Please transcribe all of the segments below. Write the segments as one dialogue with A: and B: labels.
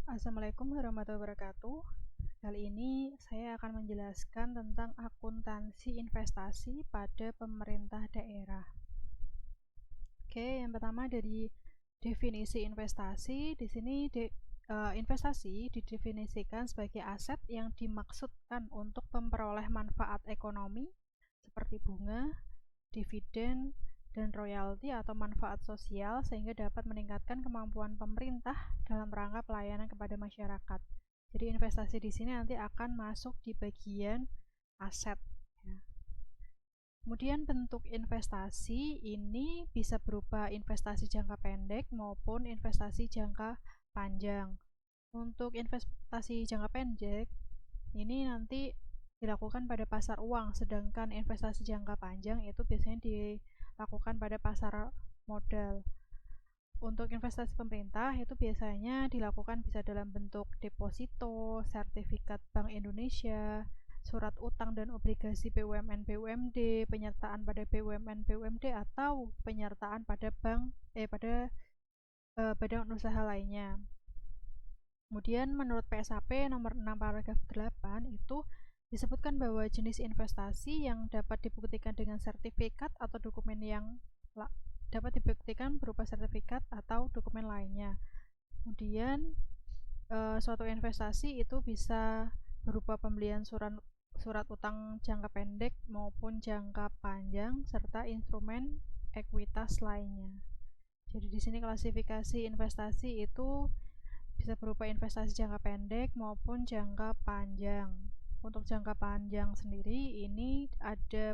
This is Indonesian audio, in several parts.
A: Assalamualaikum warahmatullahi wabarakatuh. Kali ini saya akan menjelaskan tentang akuntansi investasi pada pemerintah daerah. Oke, yang pertama dari definisi investasi. Di sini investasi didefinisikan sebagai aset yang dimaksudkan untuk memperoleh manfaat ekonomi seperti bunga, dividen, dan royalti atau manfaat sosial sehingga dapat meningkatkan kemampuan pemerintah dalam rangka pelayanan kepada masyarakat. Jadi investasi di sini nanti akan masuk di bagian aset. Kemudian bentuk investasi ini bisa berupa investasi jangka pendek maupun investasi jangka panjang. Untuk investasi jangka pendek ini nanti dilakukan pada pasar uang, sedangkan investasi jangka panjang itu biasanya dilakukan pada pasar modal. Untuk investasi pemerintah itu biasanya dilakukan bisa dalam bentuk deposito, sertifikat Bank Indonesia, surat utang dan obligasi BUMN BUMD, penyertaan pada BUMN BUMD atau penyertaan pada badan usaha lainnya. Kemudian menurut PSHP nomor 6 paragraf 8 itu disebutkan bahwa jenis investasi yang dapat dibuktikan dengan sertifikat atau dokumen yang dapat dibuktikan berupa sertifikat atau dokumen lainnya. Kemudian suatu investasi itu bisa berupa pembelian surat utang jangka pendek maupun jangka panjang serta instrumen ekuitas lainnya. Jadi di sini klasifikasi investasi itu bisa berupa investasi jangka pendek maupun jangka panjang. Untuk jangka panjang sendiri ini ada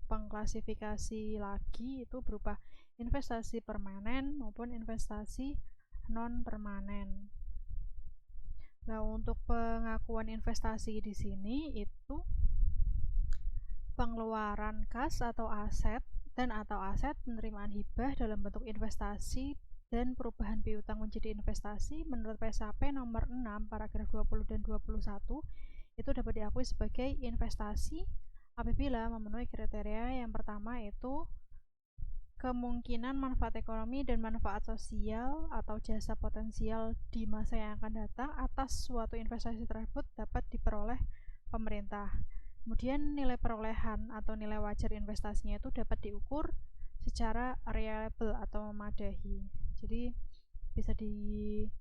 A: pengklasifikasi lagi itu berupa investasi permanen maupun investasi non permanen. Nah, untuk pengakuan investasi di sini itu pengeluaran kas atau aset atau aset penerimaan hibah dalam bentuk investasi dan perubahan piutang menjadi investasi menurut PSHP nomor 6 paragraf 20 dan 21 itu dapat diakui sebagai investasi apabila memenuhi kriteria. Yang pertama itu kemungkinan manfaat ekonomi dan manfaat sosial atau jasa potensial di masa yang akan datang atas suatu investasi tersebut dapat diperoleh pemerintah. Kemudian nilai perolehan atau nilai wajar investasinya itu dapat diukur secara reliable atau memadai. Jadi bisa diakui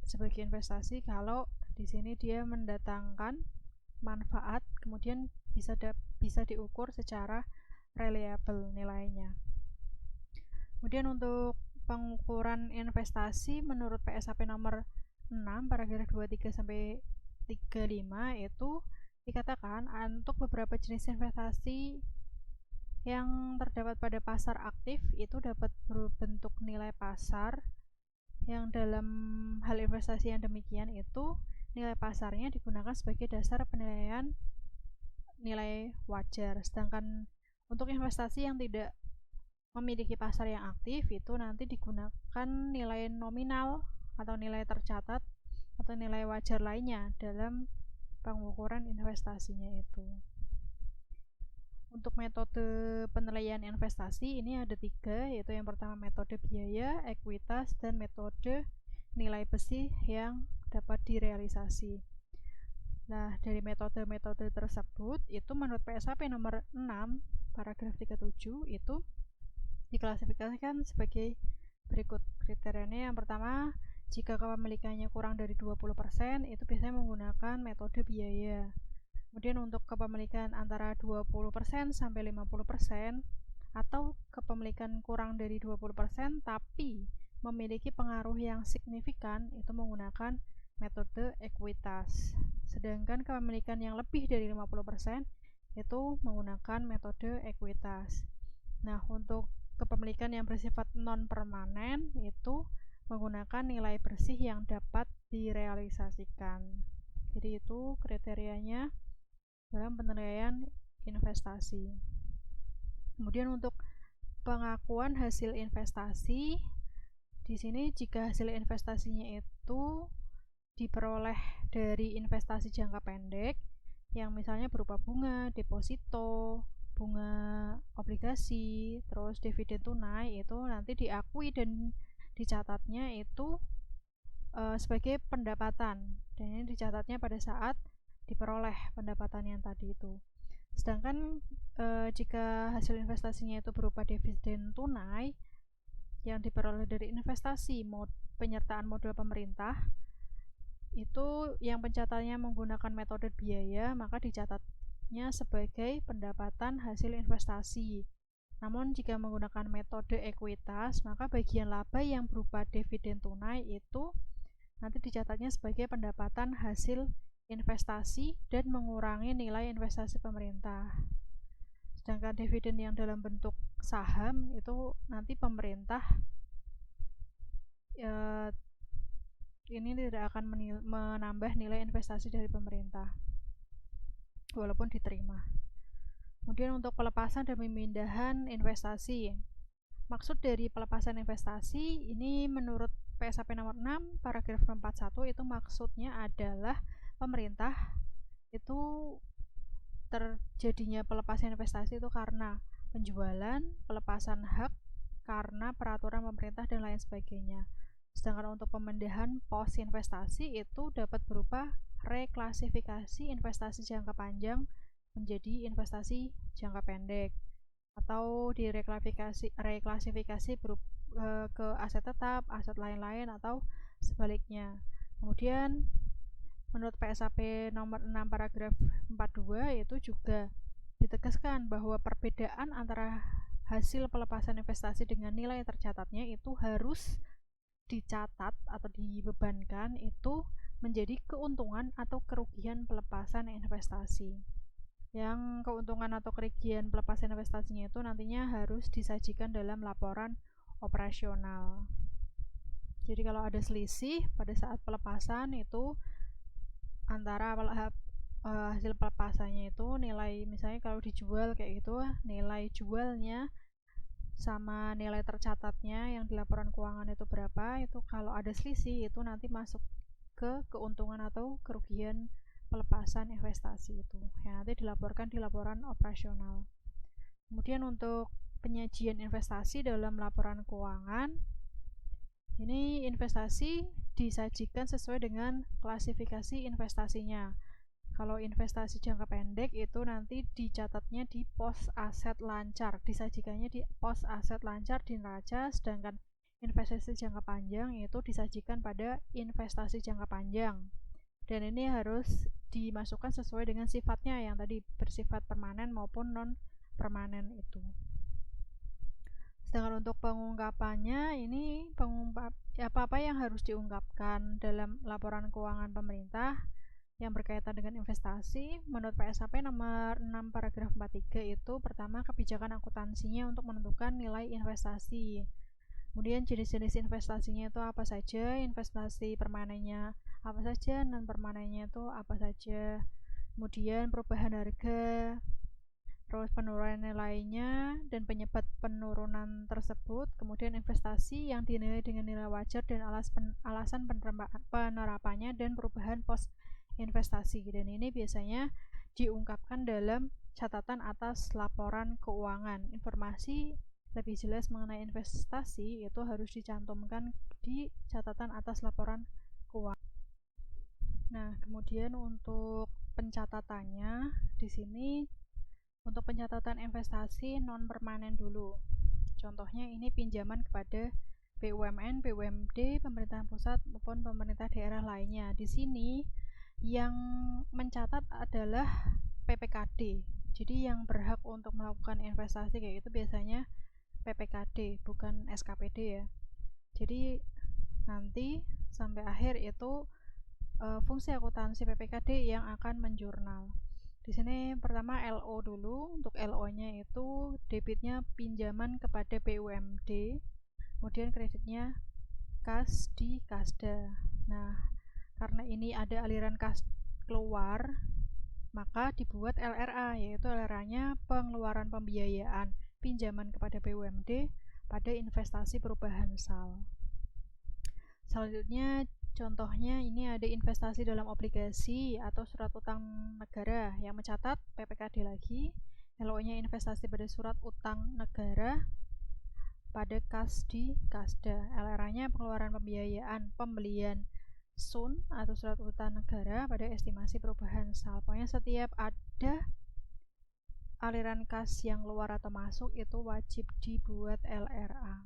A: sebagai investasi kalau di sini dia mendatangkan manfaat, kemudian bisa diukur secara reliable nilainya. Kemudian untuk pengukuran investasi menurut PSHP nomor 6 paragraf 23 sampai 35 itu dikatakan untuk beberapa jenis investasi yang terdapat pada pasar aktif itu dapat berbentuk nilai pasar yang dalam hal investasi yang demikian itu nilai pasarnya digunakan sebagai dasar penilaian nilai wajar. Sedangkan untuk investasi yang tidak memiliki pasar yang aktif itu nanti digunakan nilai nominal atau nilai tercatat atau nilai wajar lainnya dalam pengukuran investasinya itu. Untuk metode penilaian investasi ini ada 3, yaitu yang pertama metode biaya, ekuitas, dan metode nilai bersih yang dapat direalisasi. Nah, dari metode-metode tersebut itu menurut PSHP nomor 6 paragraf 37 itu diklasifikasikan sebagai berikut kriterianya. Yang pertama, jika kepemilikannya kurang dari 20% itu biasanya menggunakan metode biaya. Kemudian untuk kepemilikan antara 20% sampai 50% atau kepemilikan kurang dari 20% tapi memiliki pengaruh yang signifikan itu menggunakan metode ekuitas. Sedangkan kepemilikan yang lebih dari 50% itu menggunakan metode ekuitas. Nah, untuk kepemilikan yang bersifat non-permanen itu menggunakan nilai bersih yang dapat direalisasikan. Jadi itu kriterianya dalam penilaian investasi. Kemudian untuk pengakuan hasil investasi, di sini jika hasil investasinya itu diperoleh dari investasi jangka pendek yang misalnya berupa bunga, deposito, bunga obligasi, terus dividen tunai itu nanti diakui dan dicatatnya itu sebagai pendapatan, dan ini dicatatnya pada saat diperoleh pendapatan yang tadi itu. Sedangkan jika hasil investasinya itu berupa dividen tunai yang diperoleh dari investasi penyertaan modal pemerintah, itu yang pencatatannya menggunakan metode biaya, maka dicatatnya sebagai pendapatan hasil investasi. Namun jika menggunakan metode ekuitas, maka bagian laba yang berupa dividen tunai itu nanti dicatatnya sebagai pendapatan hasil investasi dan mengurangi nilai investasi pemerintah. Sedangkan dividen yang dalam bentuk saham itu nanti pemerintah ini tidak akan menambah nilai investasi dari pemerintah walaupun diterima. Kemudian untuk pelepasan dan pemindahan investasi. Maksud dari pelepasan investasi ini menurut PSAP nomor 6 paragraf 41 itu maksudnya adalah pemerintah itu terjadinya pelepasan investasi itu karena penjualan, pelepasan hak, karena peraturan pemerintah dan lain sebagainya. Sedangkan untuk pemindahan pos investasi itu dapat berupa reklasifikasi investasi jangka panjang menjadi investasi jangka pendek, atau reklasifikasi ke aset tetap, aset lain-lain, atau sebaliknya. Kemudian menurut PSAP nomor 6 paragraf 42 itu juga ditegaskan bahwa perbedaan antara hasil pelepasan investasi dengan nilai tercatatnya itu harus dicatat atau dibebankan itu menjadi keuntungan atau kerugian pelepasan investasi. Yang keuntungan atau kerugian pelepasan investasinya itu nantinya harus disajikan dalam laporan operasional. Jadi kalau ada selisih pada saat pelepasan itu antara hasil pelepasannya itu nilai, misalnya kalau dijual kayak gitu, nilai jualnya sama nilai tercatatnya yang di laporan keuangan itu berapa, itu kalau ada selisih itu nanti masuk ke keuntungan atau kerugian pelepasan investasi itu yang nanti dilaporkan di laporan operasional. Kemudian untuk penyajian investasi dalam laporan keuangan, ini investasi disajikan sesuai dengan klasifikasi investasinya. Kalau investasi jangka pendek itu nanti dicatatnya di pos aset lancar, disajikannya di pos aset lancar di neraca, sedangkan investasi jangka panjang itu disajikan pada investasi jangka panjang. Dan ini harus dimasukkan sesuai dengan sifatnya yang tadi bersifat permanen maupun non permanen itu. Sedangkan untuk pengungkapannya, ini apa-apa yang harus diungkapkan dalam laporan keuangan pemerintah yang berkaitan dengan investasi. Menurut PSAP nomor 6 paragraf 43 itu pertama kebijakan akuntansinya untuk menentukan nilai investasi. Kemudian jenis-jenis investasinya itu apa saja, investasi permanennya apa saja, non permanennya itu apa saja. Kemudian perubahan harga, terus penurunan nilainya dan penyebab penurunan tersebut. Kemudian investasi yang dinilai dengan nilai wajar dan alasan penerapannya dan perubahan pos investasi. Dan ini biasanya diungkapkan dalam catatan atas laporan keuangan. Informasi lebih jelas mengenai investasi itu harus dicantumkan di catatan atas laporan keuangan. Nah, kemudian untuk pencatatannya di sini untuk pencatatan investasi non permanen dulu. Contohnya ini pinjaman kepada BUMN, BUMD, pemerintah pusat maupun pemerintah daerah lainnya. Di sini yang mencatat adalah PPKD. Jadi yang berhak untuk melakukan investasi kayak itu biasanya PPKD, bukan SKPD ya. Jadi nanti sampai akhir itu fungsi akuntansi PPKD yang akan menjurnal. Di sini pertama LO dulu. Untuk LO-nya itu debitnya pinjaman kepada BUMD, kemudian kreditnya kas di Kasda. Nah, karena ini ada aliran kas keluar, maka dibuat LRA, yaitu LRA-nya pengeluaran pembiayaan pinjaman kepada BUMD pada investasi perubahan SAL. Selanjutnya contohnya ini ada investasi dalam obligasi atau surat utang negara yang mencatat PPKD lagi. LO-nya investasi pada surat utang negara pada kas di Kasda. LRA-nya pengeluaran pembiayaan pembelian SUN atau surat utang negara pada estimasi perubahan SAL. Pokoknya setiap ada aliran kas yang keluar atau masuk itu wajib dibuat LRA.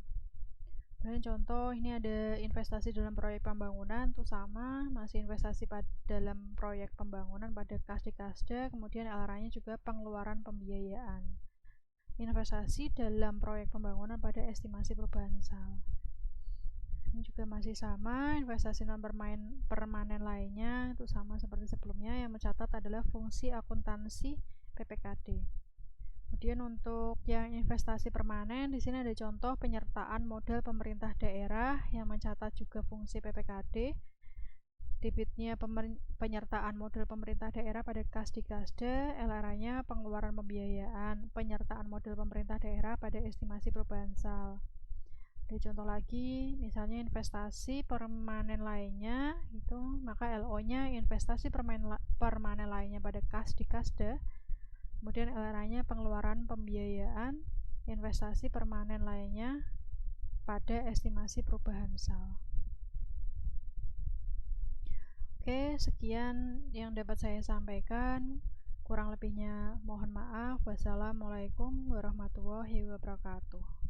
A: Kemudian contoh, ini ada investasi dalam proyek pembangunan, itu sama, masih investasi dalam proyek pembangunan pada kas di Kasda, kemudian LRA-nya juga pengeluaran pembiayaan. Investasi dalam proyek pembangunan pada estimasi perubahan SAL. Ini juga masih sama, investasi non permanen lainnya itu sama seperti sebelumnya, yang mencatat adalah fungsi akuntansi PPKD. Kemudian untuk yang investasi permanen, di sini ada contoh penyertaan modal pemerintah daerah yang mencatat juga fungsi PPKD. Debitnya penyertaan modal pemerintah daerah pada kas di Kasda, LRA-nya pengeluaran pembiayaan, penyertaan modal pemerintah daerah pada estimasi perubahan SAL. Ada contoh lagi, misalnya investasi permanen lainnya, itu maka LO-nya investasi permanen lainnya pada kas di Kasda. Kemudian LRA-nya pengeluaran pembiayaan investasi permanen lainnya pada estimasi perubahan SAL. Oke, sekian yang dapat saya sampaikan. Kurang lebihnya mohon maaf. Wassalamualaikum warahmatullahi wabarakatuh.